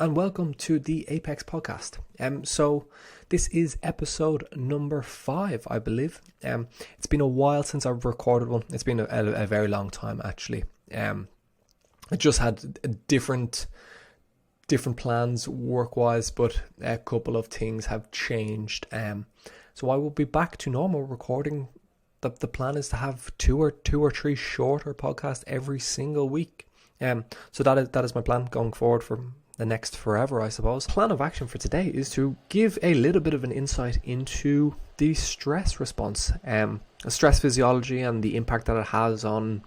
and welcome to the Apex podcast. So this is episode number 5, I believe. It's been a while since I've recorded one. It's been a very long time, actually. I just had different plans work-wise, but a couple of things have changed. So I will be back to normal recording. The plan is to have two or three shorter podcasts every single week. So that is my plan going forward for the next forever, I suppose. Plan of action for today is to give a little bit of an insight into the stress response, stress physiology, and the impact that it has on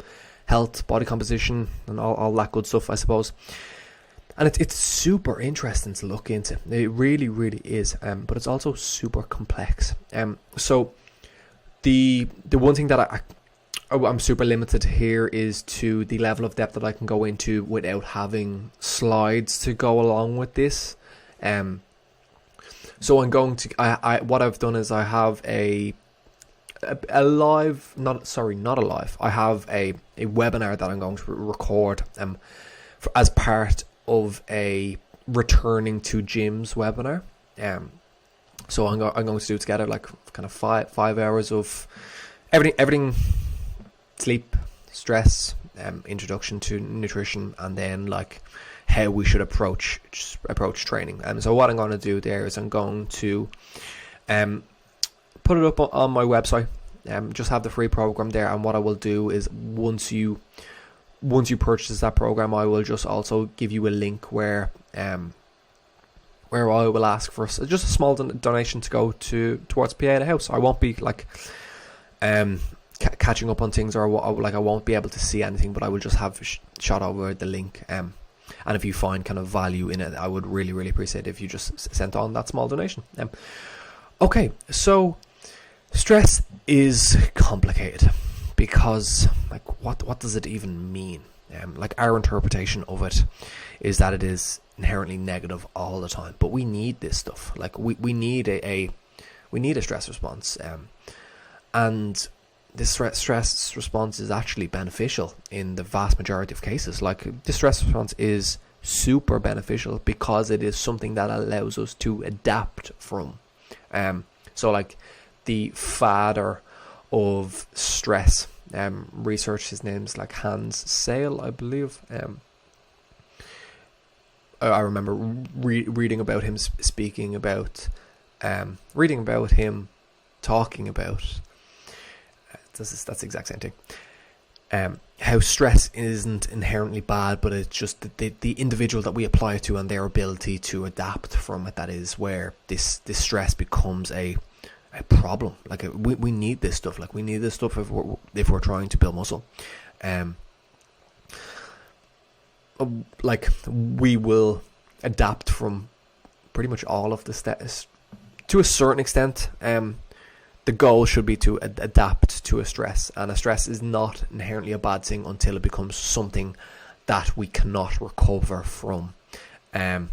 health, body composition, and all that good stuff, I suppose. And it's super interesting to look into. It really, really is. But it's also super complex. So the one thing that I'm super limited here is to the level of depth that I can go into without having slides to go along with this. So I'm going to, what I've done is I have I have a webinar that I'm going to record as part of a returning to gyms webinar. So I'm going to do together like kind of five hours of everything. Sleep, stress, introduction to nutrition, and then like how we should approach training. So what I'm going to do there is I'm going to put it up on my website. Just have the free program there, and what I will do is once you purchase that program, I will just also give you a link where I will ask for just a small donation to go towards PA the house. I won't be like catching up on things, or I won't be able to see anything, but I will just have shot over the link. And if you find kind of value in it, I would really, really appreciate it if you just sent on that small donation. Okay, so stress is complicated because like what does it even mean? Like our interpretation of it is that it is inherently negative all the time, but we need this stuff. Like we need a stress response, and this stress response is actually beneficial in the vast majority of cases. Like the stress response is super beneficial because it is something that allows us to adapt from. So like the father of stress research, his name's like Hans Sale, I believe. I remember reading about him speaking about, reading about him talking about. That's the exact same thing. How stress isn't inherently bad, but it's just the individual that we apply it to and their ability to adapt from it. That is where this stress becomes a problem. Like we need this stuff. Like we need this stuff if we're trying to build muscle. Like we will adapt from pretty much all of the steps to a certain extent. The goal should be to adapt to a stress, and a stress is not inherently a bad thing until it becomes something that we cannot recover from. So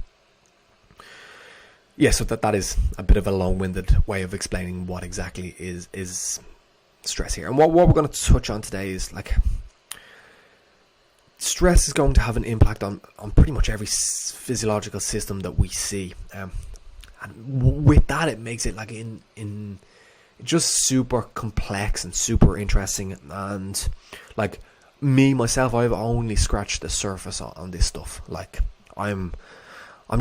that is a bit of a long-winded way of explaining what exactly is stress here. And what we're going to touch on today is like stress is going to have an impact on pretty much every physiological system that we see. And with that, it makes it like in just super complex and super interesting, and like myself, I've only scratched the surface on this stuff. Like I'm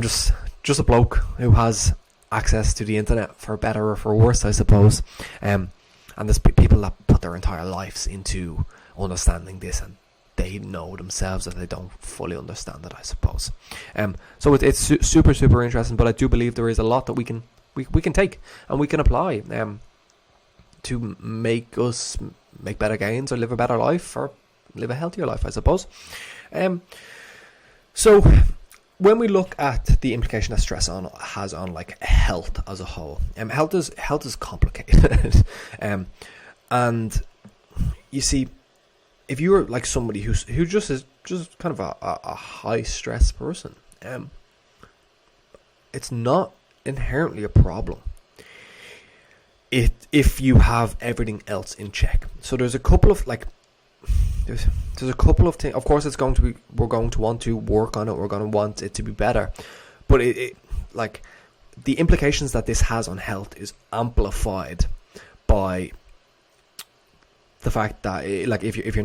just a bloke who has access to the internet, for better or for worse, I suppose. And there's people that put their entire lives into understanding this, and they know themselves that they don't fully understand it, I suppose. So it's super, super interesting, but I do believe there is a lot that we can take and we can apply to make us make better gains, or live a better life, or live a healthier life, I suppose. So when we look at the implication that stress has on like health as a whole, health is complicated. And you see, if you're like somebody who just is just kind of a high stress person, it's not inherently a problem if you have everything else in check. So there's a couple of like there's a couple of things. Of course, we're going to want to work on it. We're going to want it to be better. but it like the implications that this has on health is amplified by the fact that like if you're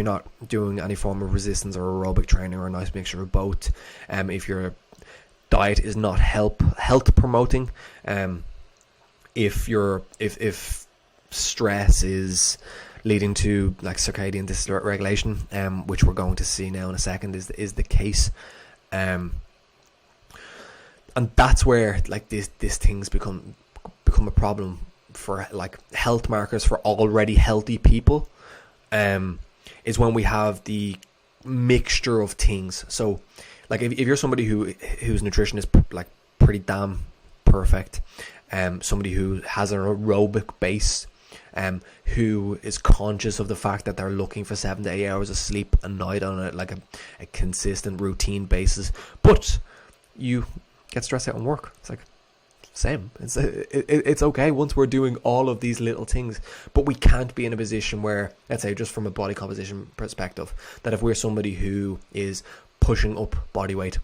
not doing any form of resistance or aerobic training or a nice mixture of both, if your diet is not health promoting, if stress is leading to like circadian dysregulation, which we're going to see now in a second is the case, and that's where like these things become a problem for like health markers for already healthy people, is when we have the mixture of things. So like if you're somebody whose nutrition is like pretty damn perfect, somebody who has an aerobic base, who is conscious of the fact that they're looking for 7 to 8 hours of sleep a night on a consistent routine basis, but you get stressed out on work. It's like same. It's okay once we're doing all of these little things, but we can't be in a position where, let's say, just from a body composition perspective, that if we're somebody who is pushing up body weight,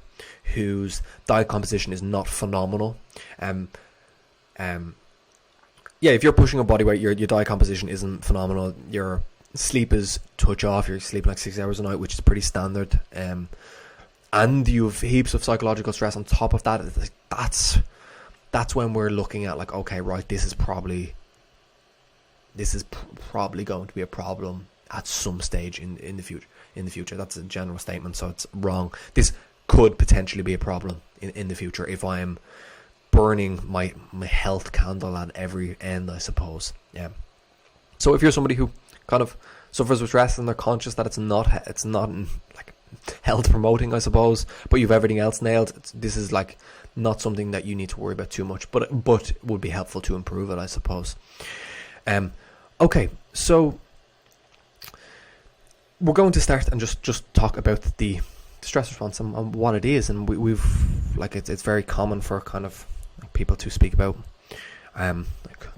whose diet composition is not phenomenal, if you're pushing up body weight, your diet composition isn't phenomenal, your sleep is touch off, you're sleeping like 6 hours a night, which is pretty standard, and you have heaps of psychological stress on top of that. That's when we're looking at like, okay, right, this is probably going to be a problem at some stage in the future. That's a general statement, so it's wrong. This could potentially be a problem in the future if I am burning my health candle at every end, I suppose. Yeah. So if you're somebody who kind of suffers with stress and they're conscious that it's not like health promoting, I suppose, but you've everything else nailed, this is like not something that you need to worry about too much, but it would be helpful to improve it, I suppose. Okay, so we're going to start and just talk about the stress response and what it is, and we've like it's very common for kind of people to speak about like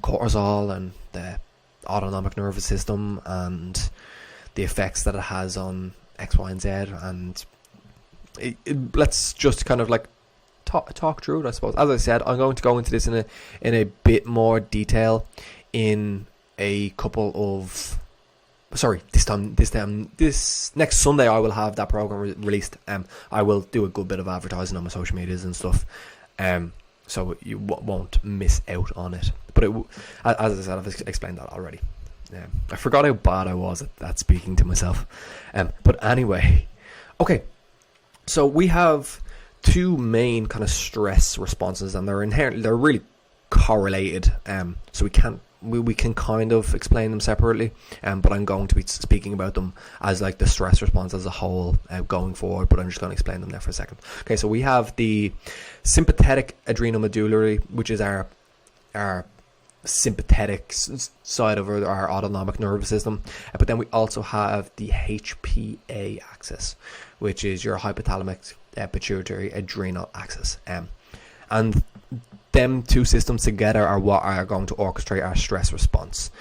cortisol and the autonomic nervous system and the effects that it has on X, Y, and Z, and let's just kind of like talk through it, I suppose. As I said, I'm going to go into this in a bit more detail in a couple of this next Sunday I will have that program released. I will do a good bit of advertising on my social medias and stuff, so you won't miss out on it. But as I said, I've explained that already. I forgot how bad I was at speaking to myself. But anyway, okay, so we have two main kind of stress responses, and they're really correlated. So we can kind of explain them separately, but I'm going to be speaking about them as like the stress response as a whole going forward, but I'm just going to explain them there for a second. Okay, so we have the sympathetic adrenomedullary, which is our sympathetic side of our autonomic nervous system, but then we also have the HPA axis, which is your hypothalamic pituitary adrenal axis, and them two systems together are what are going to orchestrate our stress response.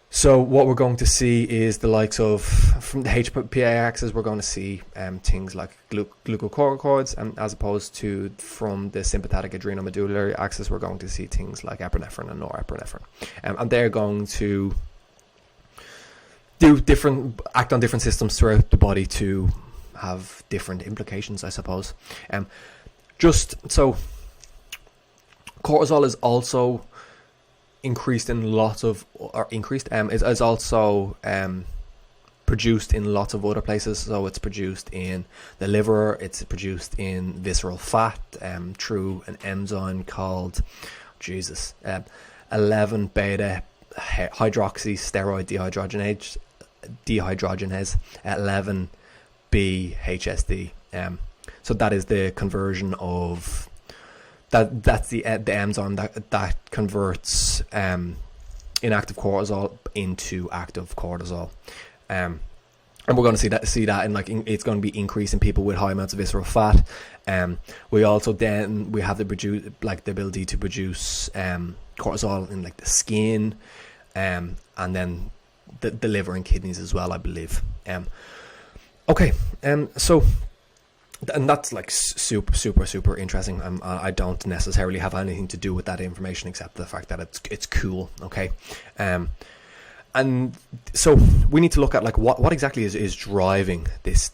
So what we're going to see is the likes of, from the HPA axis, we're going to see things like glucocorticoids, as opposed to from the sympathetic adrenomedullary axis, we're going to see things like epinephrine and norepinephrine, and they're going to act on different systems throughout the body to have different implications, I suppose. Just so, cortisol is also increased in lots of, or increased, is also produced in lots of other places. So it's produced in the liver, it's produced in visceral fat through an enzyme called 11 beta hydroxysteroid dehydrogenase 11 BHSD. So that is the conversion of that's the enzyme that converts inactive cortisol into active cortisol, and we're going to see that in it's going to be increasing people with high amounts of visceral fat. We also then we have the ability to produce cortisol in like the skin, and then the liver and kidneys as well, I believe. Okay, so and that's like super interesting. I don't necessarily have anything to do with that information except the fact that it's cool. Okay, and so we need to look at like what exactly is driving this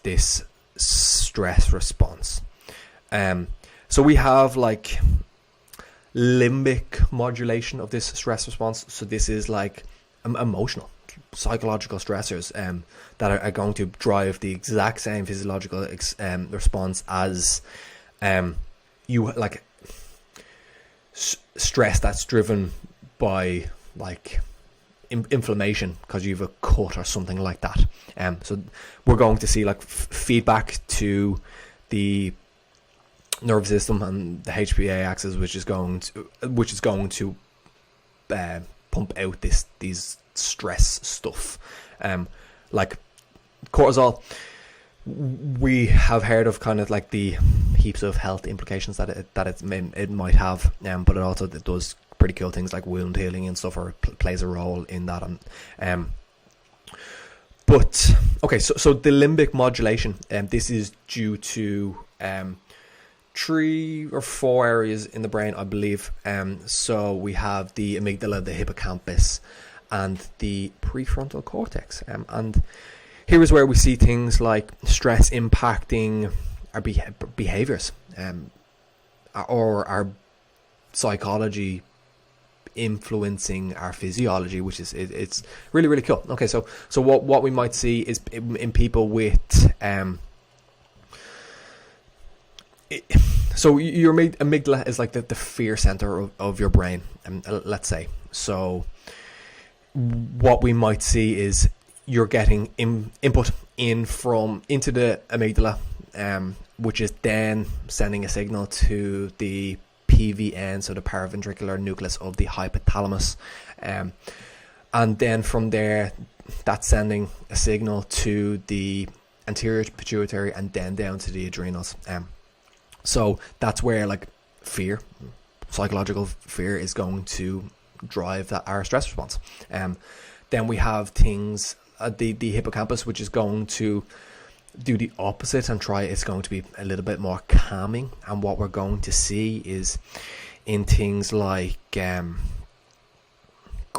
stress response. So we have like limbic modulation of this stress response. So this is like emotional, psychological stressors that are going to drive the exact same physiological response as you like stress that's driven by like inflammation because you have a cut or something like that. So we're going to see like feedback to the nervous system and the HPA axis, which is going to pump out these stress stuff, like cortisol. We have heard of kind of like the heaps of health implications that it might have, but it does pretty cool things like wound healing and stuff, or plays a role in that. But okay, so the limbic modulation, this is due to 3 or 4 areas in the brain, I believe. So we have the amygdala, the hippocampus, and the prefrontal cortex. And here is where we see things like stress impacting our behaviors, or our psychology influencing our physiology, which is it's really cool. Okay, so what we might see is in people with so your amygdala is like the fear center of your brain, let's say. So what we might see is you're getting input into the amygdala, which is then sending a signal to the PVN, so the paraventricular nucleus of the hypothalamus, and then from there that's sending a signal to the anterior pituitary and then down to the adrenals. So that's where like fear, psychological fear, is going to drive our stress response. Then we have things, the hippocampus, which is going to do the opposite and it's going to be a little bit more calming. And what we're going to see is in things like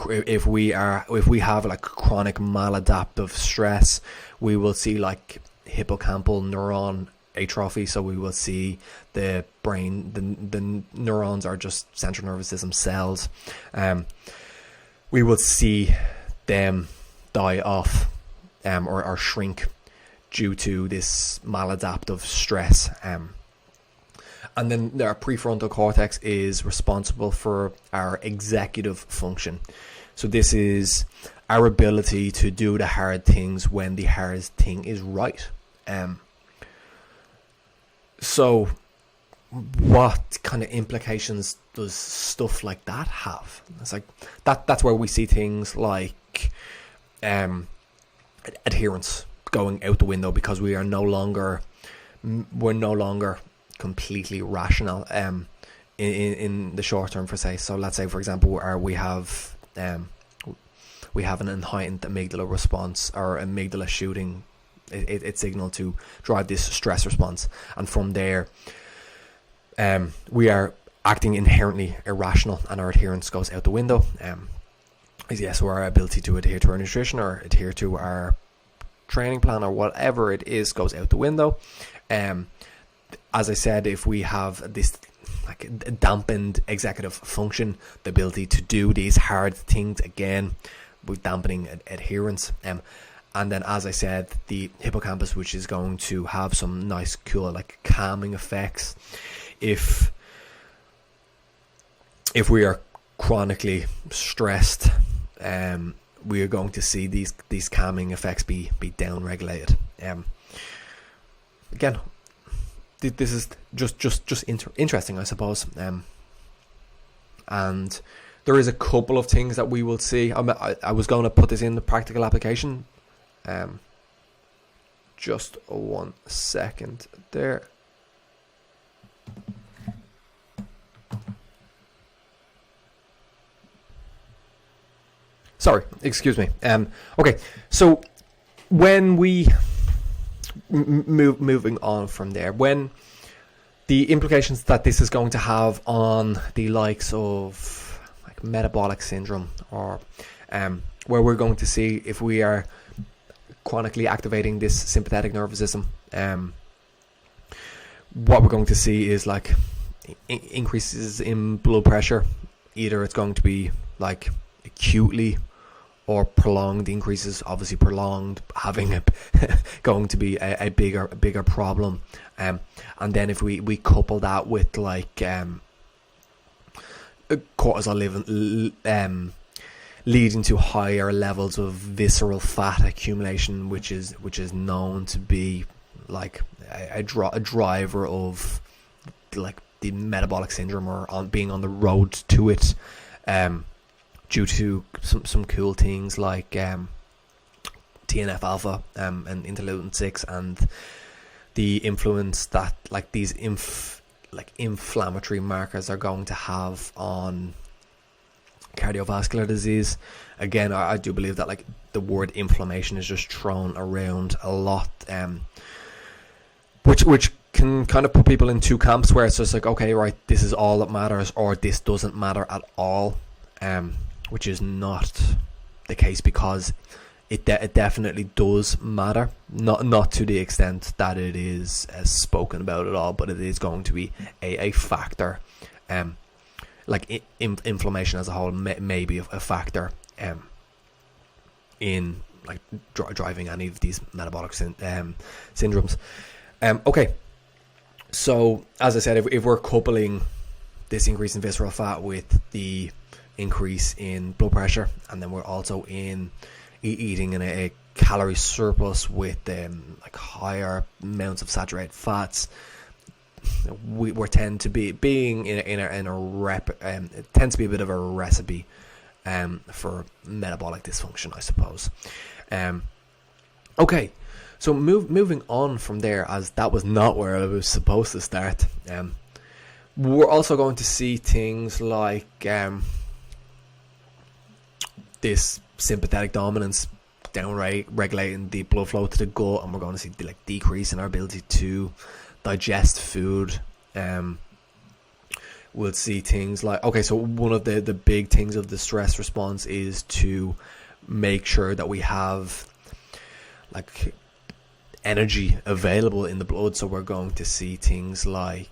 if we have like chronic maladaptive stress, we will see like hippocampal neuron atrophy. So we will see the brain, the neurons are just central nervous system cells. We will see them die off or shrink due to this maladaptive stress. And then our prefrontal cortex is responsible for our executive function. So this is our ability to do the hard things when the hard thing is right. So what kind of implications does stuff like that have? It's like that's where we see things like adherence going out the window, because we're no longer completely rational in the short term, for say. So let's say, for example, we have an heightened amygdala response, or amygdala shooting its signal to drive this stress response, and from there we are acting inherently irrational and our adherence goes out the window. So our ability to adhere to our nutrition or adhere to our training plan or whatever it is goes out the window. As I said, if we have this like dampened executive function, the ability to do these hard things again, with dampening adherence. And then, as I said, the hippocampus, which is going to have some nice, cool, like calming effects. If we are chronically stressed, we are going to see these calming effects be down-regulated. Again, this is just interesting, I suppose. And there is a couple of things that we will see. I was going to put this in the practical application. Just 1 second there. Sorry, excuse me. Okay, so when we moving on from there, when the implications that this is going to have on the likes of like metabolic syndrome, or where we're going to see if we are chronically activating this sympathetic nervous system, what we're going to see is like increases in blood pressure. Either it's going to be like acutely or prolonged increases. Obviously prolonged having going to be a bigger problem, and then if we couple that with like cortisol leading to higher levels of visceral fat accumulation, which is known to be like a driver of like the metabolic syndrome, or being on the road to it, due to some cool things like TNF alpha and interleukin 6, and the influence that like these inflammatory markers are going to have on cardiovascular disease. Again, I do believe that like the word inflammation is just thrown around a lot, which can kind of put people in two camps, where it's just like, okay, right, this is all that matters, or this doesn't matter at all, which is not the case, because it definitely does matter, not to the extent that it is spoken about at all, but it is going to be a factor. Like inflammation as a whole may be a factor in like driving any of these metabolic syndromes. Okay, so as I said, if we're coupling this increase in visceral fat with the increase in blood pressure, and then we're also eating in a calorie surplus with like higher amounts of saturated fats, we tend to be being it tends to be a bit of a recipe for metabolic dysfunction, I suppose. Okay, so moving on from there, as that was not where I was supposed to start. We're also going to see things like this sympathetic dominance downright regulating the blood flow to the gut, and we're going to see like decrease in our ability to digest food. We'll see things like, okay, so one of the big things of the stress response is to make sure that we have like energy available in the blood. So we're going to see things like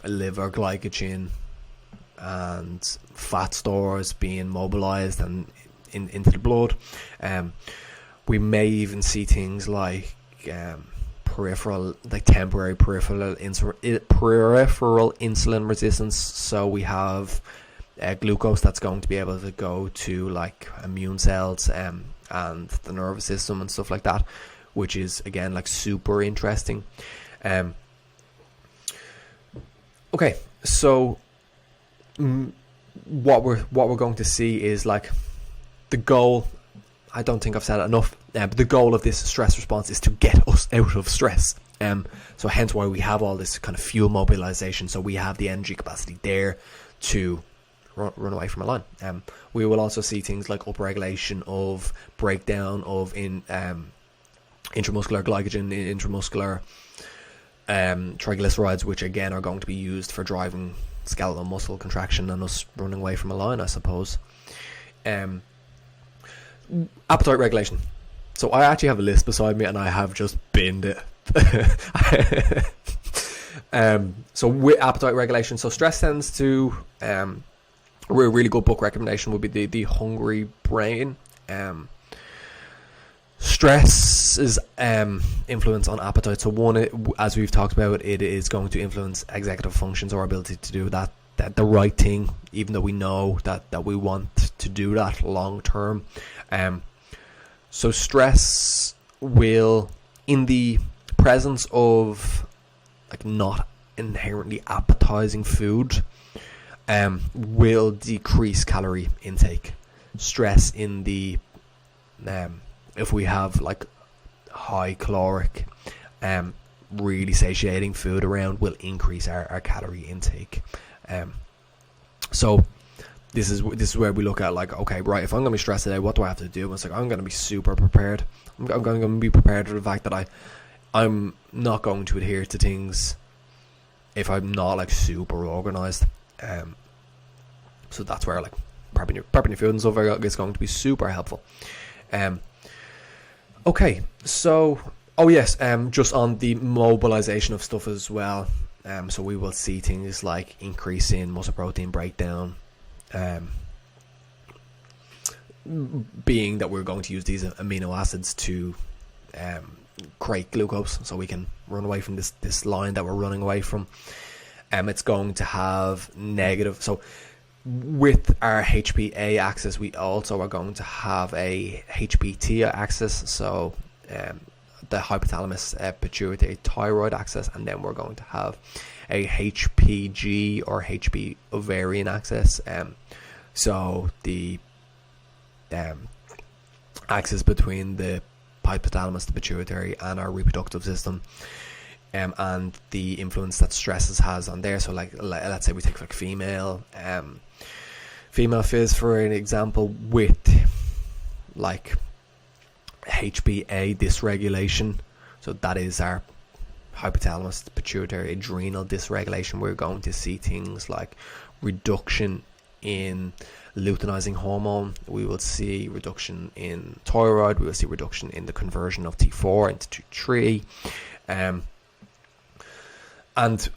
liver glycogen and fat stores being mobilized and into the blood. We may even see things like temporary peripheral insulin resistance. So we have glucose that's going to be able to go to like immune cells and the nervous system and stuff like that, which is again like super interesting. Okay, so what we're going to see is like the goal. I don't think I've said it enough, but the goal of this stress response is to get us out of stress. So hence why we have all this kind of fuel mobilization. So we have the energy capacity there to run away from a line. We will also see things like upregulation of breakdown of intramuscular glycogen, intramuscular triglycerides, which again are going to be used for driving skeletal muscle contraction and us running away from a line, I suppose. Appetite regulation. So I actually have a list beside me and I have just binned it. So with appetite regulation, so stress tends to a really good book recommendation would be the Hungry Brain. Stress's influence on appetite. So one, as we've talked about, it is going to influence executive functions, or ability to do that the right thing, even though we know that we want to do that long term. So stress will, in the presence of like not inherently appetizing food, will decrease calorie intake. Stress in the if we have like high caloric really satiating food around, will increase our calorie intake. So this is where we look at like, okay, right, if I'm going to be stressed today, what do I have to do? It's like, I'm going to be super prepared. I'm going to be prepared for the fact that I'm not going to adhere to things if I'm not like super organized. So that's where like prepping your food and stuff is going to be super helpful. Okay, so just on the mobilization of stuff as well. So we will see things like increase in muscle protein breakdown, being that we're going to use these amino acids to create glucose, so we can run away from this line that we're running away from. It's going to have negative. So with our HPA axis, we also are going to have a HPT axis. So the hypothalamus, pituitary, thyroid axis, and then we're going to have a HPG or HB ovarian axis. So the axis between the hypothalamus, the pituitary, and our reproductive system, and the influence that stresses has on there. So like let's say we take like female phys for an example, with like HPA dysregulation. So that is our hypothalamus, pituitary, adrenal dysregulation. We're going to see things like reduction in luteinizing hormone. We will see reduction in thyroid. We will see reduction in the conversion of T4 into T3. And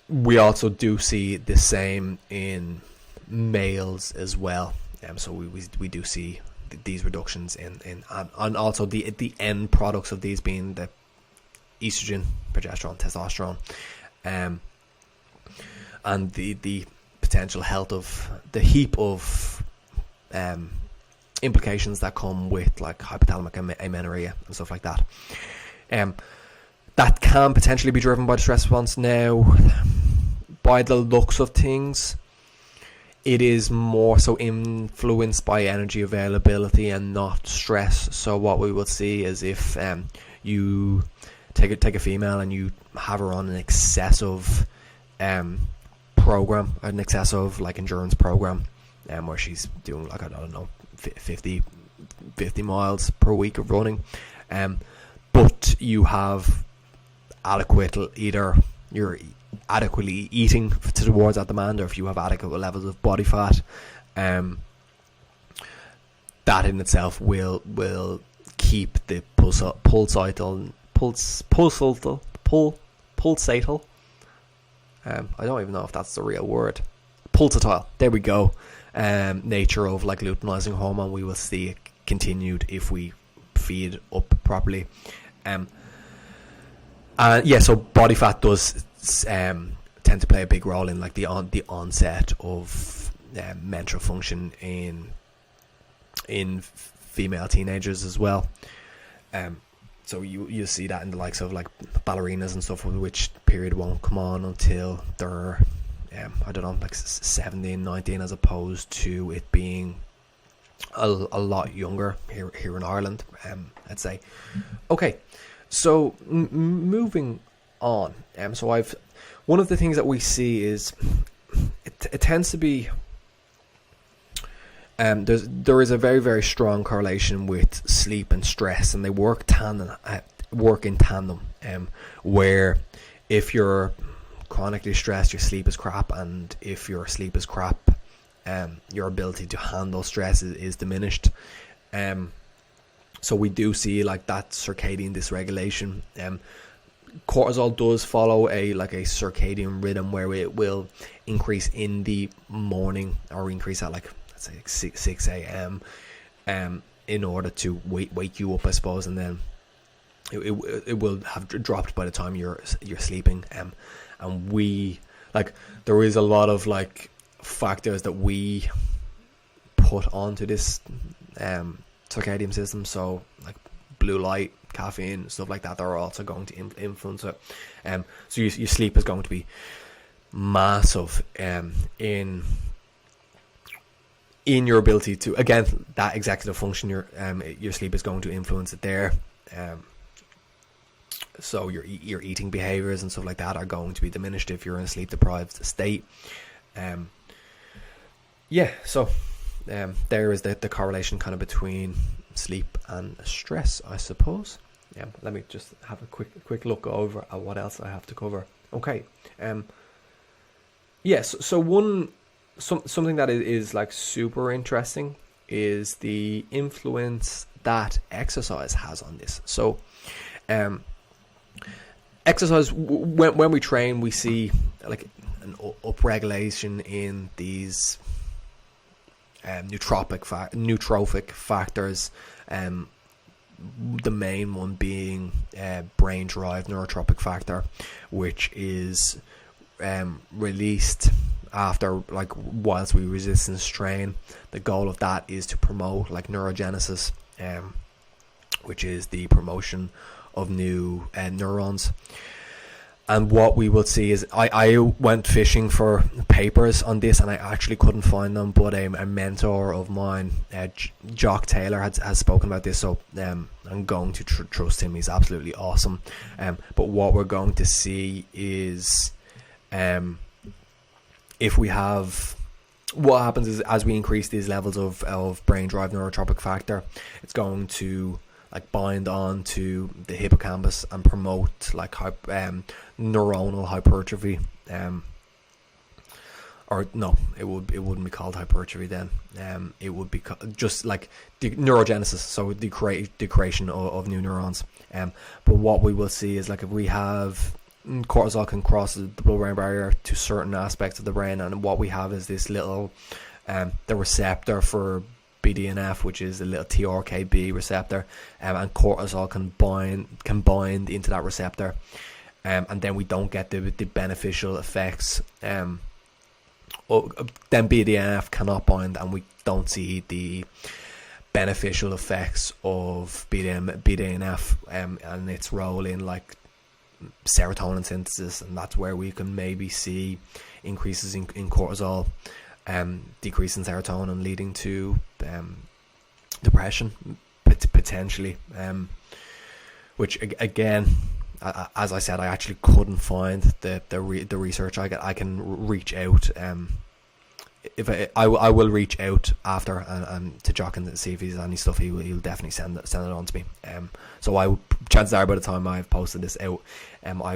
we also do see the same in males as well. So we do see these reductions in and also the end products of these being the estrogen, progesterone, testosterone, and the potential health of the heap of implications that come with like hypothalamic amenorrhea and stuff like that. That can potentially be driven by the stress response. Now, by the looks of things, it is more so influenced by energy availability and not stress. So what we will see is if you take a female and you have her on an excessive program, an excessive like endurance program, where she's doing like, I don't know, 50 miles per week of running, but you have adequate, either you're adequately eating towards that demand, or if you have adequate levels of body fat, that in itself will keep the pulsatal. I don't even know if that's the real word. Pulsatile. There we go. Nature of like luteinizing hormone. We will see it continued if we feed up properly. So body fat does tend to play a big role in like the onset of menstrual function in female teenagers as well. So you see that in the likes of like ballerinas and stuff, which period won't come on until they're I don't know, like 17, 19, as opposed to it being a lot younger here in Ireland, I'd say. Okay, so moving on. So one of the things that we see is it tends to be there is a very, very strong correlation with sleep and stress, and they work in tandem. Where if you're chronically stressed, your sleep is crap, and if your sleep is crap, your ability to handle stress is diminished. So we do see like that circadian dysregulation. Cortisol does follow a circadian rhythm where it will increase in the morning, or increase at like, let's say 6 a.m. In order to wake you up, I suppose, and then it will have dropped by the time you're sleeping. And we there is a lot of like factors that we put onto this circadian system. So like blue light, caffeine, stuff like that, are also going to influence it. So your sleep is going to be massive in your ability to, again, that executive function. Your sleep is going to influence it there. So your eating behaviors and stuff like that are going to be diminished if you're in a sleep deprived state. So there is the correlation kind of between sleep and stress, I suppose. Let me just have a quick look over at what else I have to cover. Okay. Yes. So something that is like super interesting is the influence that exercise has on this. So, exercise, when we train, we see like an upregulation in these neurotrophic factors. The main one being brain-derived neurotrophic factor, which is released after, like, whilst we resistance strain. The goal of that is to promote like neurogenesis, which is the promotion of new neurons. And what we will see is, I went fishing for papers on this and I actually couldn't find them, but a mentor of mine, Jock Taylor, has spoken about this, so I'm going to trust him. He's absolutely awesome. But what we're going to see is, if we have, what happens is, as we increase these levels of brain-derived neurotropic factor, it's going to like bind on to the hippocampus and promote like neuronal hypertrophy. Or no, it wouldn't be called hypertrophy then. It would be just like neurogenesis, so the creation of new neurons. But what we will see is, like, if we have cortisol can cross the blood-brain barrier to certain aspects of the brain, and what we have is this little the receptor for BDNF, which is a little TRKB receptor, and cortisol can bind into that receptor, and then we don't get the beneficial effects. Then BDNF cannot bind, and we don't see the beneficial effects of BDNF and its role in like serotonin synthesis, and that's where we can maybe see increases in cortisol, decrease in serotonin, leading to depression potentially, which again, as I said, I actually couldn't find the research. I can reach out, if I will reach out after and to Jock and see if he's any stuff. He'll definitely send it on to me. So chances are, by the time I've posted this out,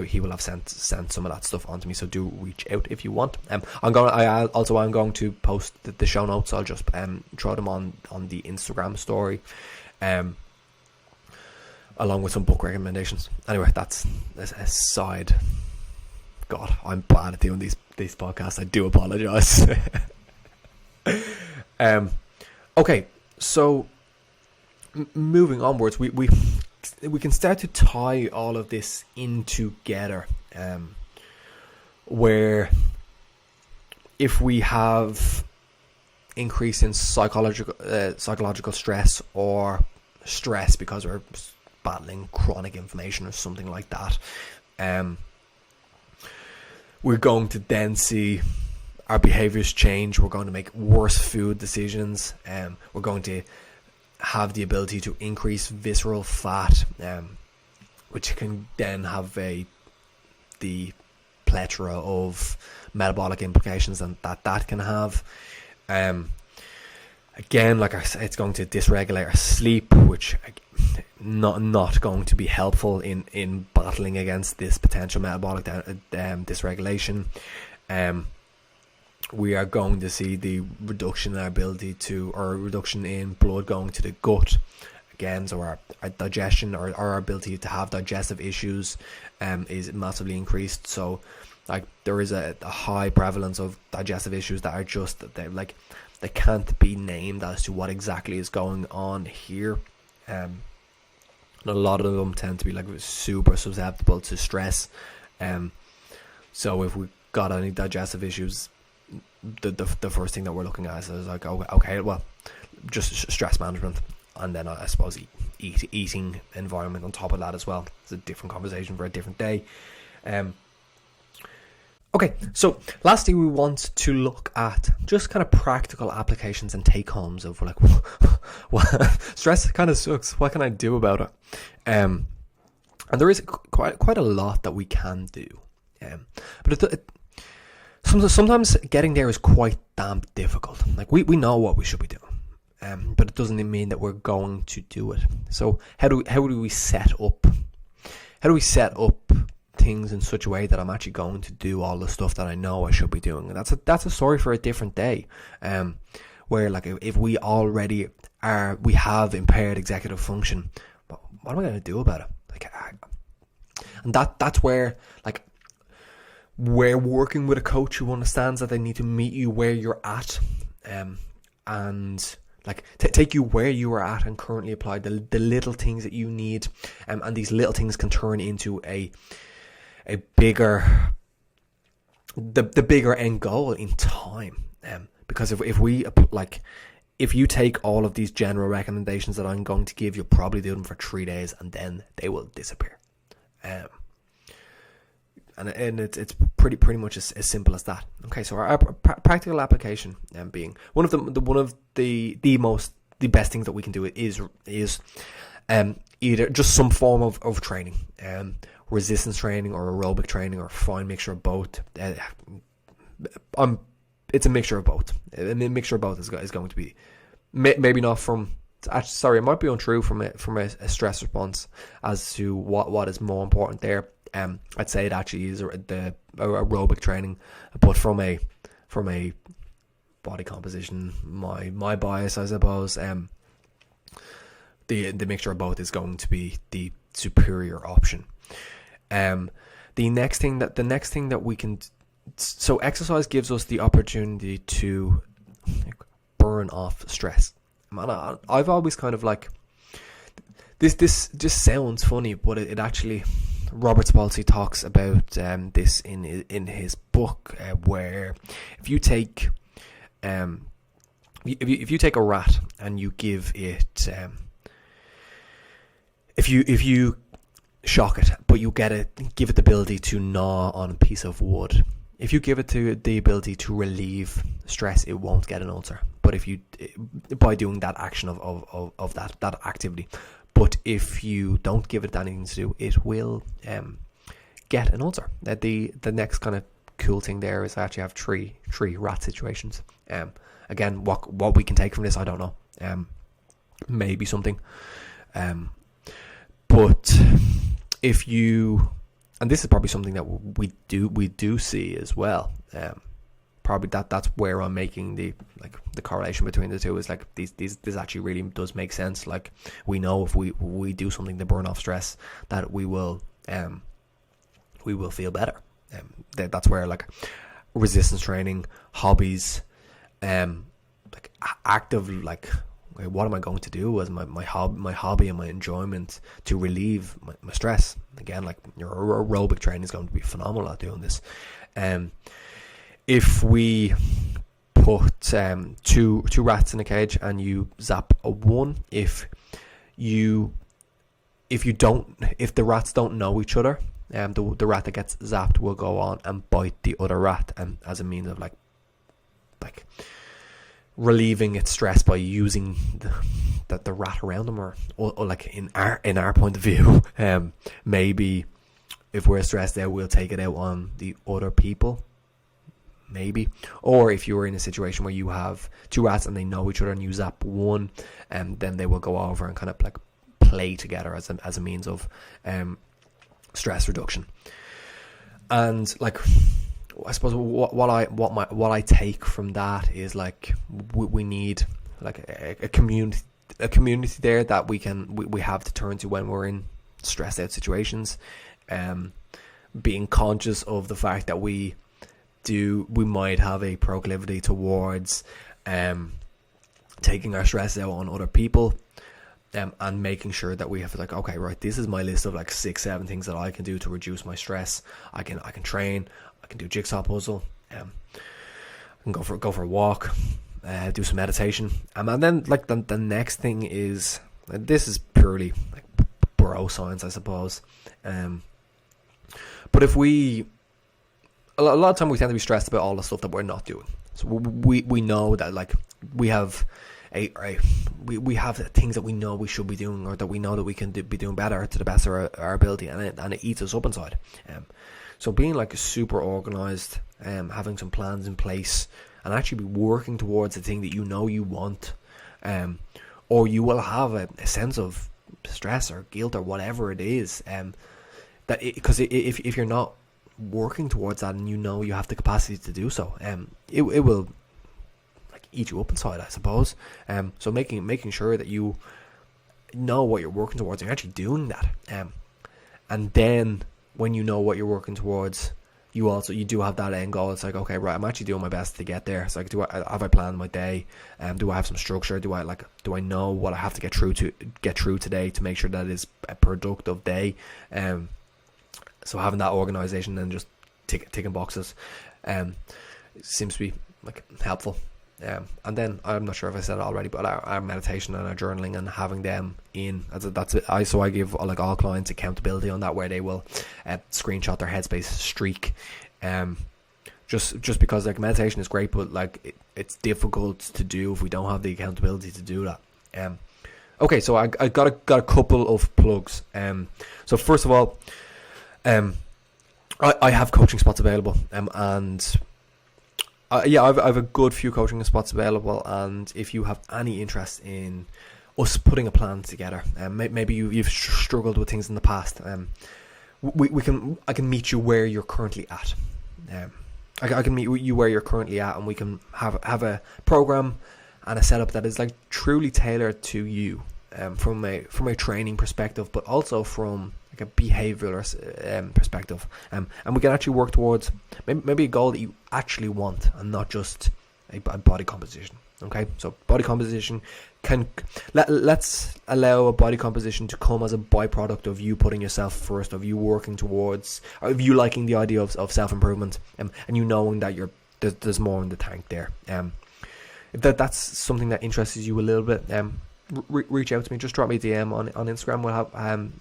he will have sent some of that stuff on to me. So do reach out if you want. I'm going to post the show notes. I'll just throw them on the Instagram story, along with some book recommendations. Anyway, that's a side. God, I'm bad at doing these podcasts. I do apologize. Okay, so moving onwards, we can start to tie all of this in together, where if we have increase in psychological stress, or stress because we're battling chronic inflammation or something like that, we're going to then see our behaviors change. We're going to make worse food decisions. We're going to have the ability to increase visceral fat, which can then have the plethora of metabolic implications and that can have. Again, like I said, it's going to dysregulate our sleep, which not going to be helpful in battling against this potential metabolic dysregulation. We are going to see the reduction in our ability to, or reduction in blood going to the gut. Again, so our digestion, or our ability to have digestive issues is massively increased. So like there is a high prevalence of digestive issues that are just, they can't be named as to what exactly is going on here. And a lot of them tend to be like super susceptible to stress. So if we got any digestive issues, the first thing that we're looking at is like, okay, well, just stress management, and then I suppose eating environment on top of that as well. It's a different conversation for a different day. Okay, so lastly, we want to look at just kind of practical applications and take homes of like, stress kind of sucks. What can I do about it? And there is quite a lot that we can do. But sometimes getting there is quite damn difficult. Like we know what we should be doing. but it doesn't mean that we're going to do it. So how do we set up things in such a way that I'm actually going to do all the stuff that I know I should be doing? And that's a story for a different day. Where like if we already we have impaired executive function, what am I going to do about it? Like, and that's where like we're working with a coach who understands that they need to meet you where you're at, and like take you where you are at and currently apply the little things that you need, and these little things can turn into a bigger the bigger end goal in time. Because if you take all of these general recommendations that I'm going to give, you'll probably do them for 3 days and then they will disappear. And it's pretty much as simple as that. Okay, so our practical application being one of the best things that we can do is either just some form of training, resistance training or aerobic training or a fine mixture of both. It's a mixture of both. A mixture of both is going to be maybe not from. Sorry, it might be untrue from a stress response as to what is more important there. I'd say it actually is the aerobic training, but from a body composition, my bias, I suppose, the mixture of both is going to be the superior option. The next thing that we can. So exercise gives us the opportunity to burn off stress. Man, I've always kind of like this just sounds funny, but it actually, Robert Sapolsky talks about this in his book, where if you take if you take a rat and you give it if you shock it, but you give it the ability to gnaw on a piece of wood. If you give it to the ability to relieve stress, it won't get an ulcer. But if you, by doing that action of that activity, but if you don't give it anything to do, it will get an ulcer. The next kind of cool thing there is I actually have three rat situations. Again, what we can take from this, I don't know. Maybe something. But if you, and this is probably something that we do see as well. Probably that's where I'm making the correlation between the two is like this actually really does make sense. Like we know if we do something to burn off stress that we will feel better. That's where like resistance training, hobbies, like active like. Okay, what am I going to do as my hobby and my enjoyment to relieve my stress? Again, like your aerobic training is going to be phenomenal at doing this. If we put two rats in a cage and you zap a one, if the rats don't know each other, the rat that gets zapped will go on and bite the other rat, and as a means of like relieving its stress by using the rat around them, or like in our point of view, maybe if we're stressed out, we'll take it out on the other people, maybe. Or if you're in a situation where you have two rats and they know each other and you zap one, and then they will go over and kind of like play together as a means of stress reduction. And like, I suppose what I take from that is like we need like a community there that we have to turn to when we're in stressed out situations, being conscious of the fact that we might have a proclivity towards taking our stress out on other people, and making sure that we have like, okay, right, this is my list of like 6-7 things that I can do to reduce my stress. I can train, I can do jigsaw puzzle, I can go for a walk, do some meditation, and then like the next thing is, this is purely like bro science, I suppose, but if a lot of time we tend to be stressed about all the stuff that we're not doing. So we know that like we have we have things that we know we should be doing, or that we know that we can be doing better to the best of our ability, and it eats us up inside. So being like super organized, having some plans in place, and actually be working towards the thing that you know you want, or you will have a sense of stress or guilt or whatever it is, because if you're not working towards that and you have the capacity to do so, it will like eat you up inside, I suppose. So making sure that you know what you're working towards and you're actually doing that, and then when you know what you're working towards, you do have that end goal. It's like, okay, right, I'm actually doing my best to get there. It's like, have I planned my day? Do I have some structure? Do I know what I have to get through today to make sure that it's a productive day? So having that organization and just ticking boxes seems to be like helpful. And then I'm not sure if I said it already, but our meditation and our journaling and having them in, that's it. I give like all clients accountability on that, where they will screenshot their Headspace streak. Just because like meditation is great, but like it's difficult to do if we don't have the accountability to do that. Okay, so I got a couple of plugs. So first of all, I have coaching spots available, and I've a good few coaching spots available. And if you have any interest in us putting a plan together, maybe you've struggled with things in the past, I can meet you where you're currently at. I can meet you where you're currently at, and we can have a program and a setup that is like truly tailored to you, from a training perspective, but also from like a behavioral perspective, and we can actually work towards maybe a goal that you actually want, and not just a body composition. Okay, so body composition let's allow a body composition to come as a byproduct of you putting yourself first, of you working towards, or of you liking the idea of self-improvement, and you knowing that there's more in the tank there. If that's something that interests you a little bit, reach out to me. Just drop me a DM on Instagram.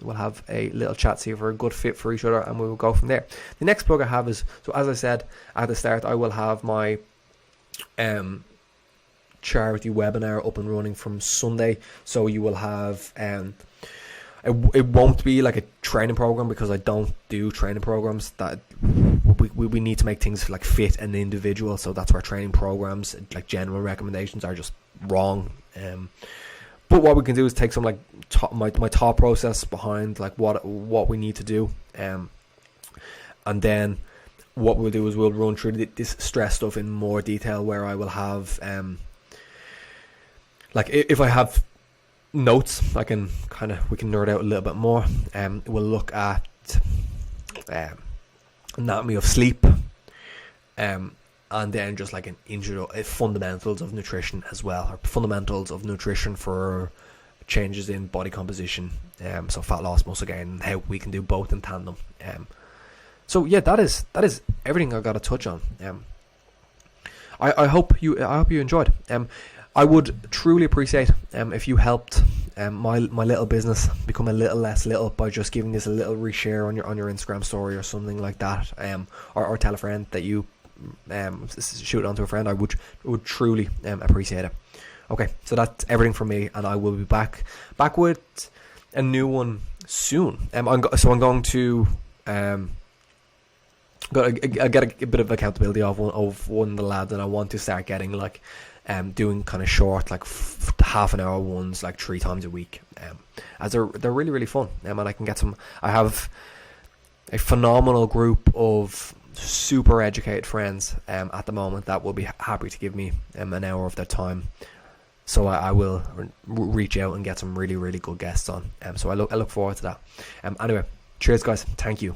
We'll have a little chat, see if we're a good fit for each other, and we will go from there. The next plug I have is, so as I said at the start, I will have my charity webinar up and running from Sunday. So you will have it won't be like a training program, because I don't do training programs. That we need to make things like fit an individual, so that's where training programs, like general recommendations, are just wrong. But what we can do is take some like my thought process behind like what we need to do, and then what we'll do is we'll run through this stress stuff in more detail, where I will have like if I have notes, we can nerd out a little bit more. We'll look at anatomy of sleep, and then just like an intro, fundamentals of nutrition as well, or fundamentals of nutrition for changes in body composition, so fat loss, muscle gain, and how we can do both in tandem. So yeah, that is everything I got to touch on. I hope you enjoyed. I would truly appreciate if you helped my little business become a little less little by just giving this a little reshare on your Instagram story or something like that, or tell a friend that you shoot it onto a friend. I would truly appreciate it. Okay, so that's everything from me, and I will be back with a new one soon. I'm going to get a bit of accountability of one of the lads, and I want to start getting like doing kind of short, like half an hour ones, like 3 times a week, as they're really, really fun, and I can get some. I have a phenomenal group of super educated friends at the moment that will be happy to give me an hour of their time. So I will reach out and get some really, really good guests on. So I look forward to that. Anyway, cheers guys, thank you.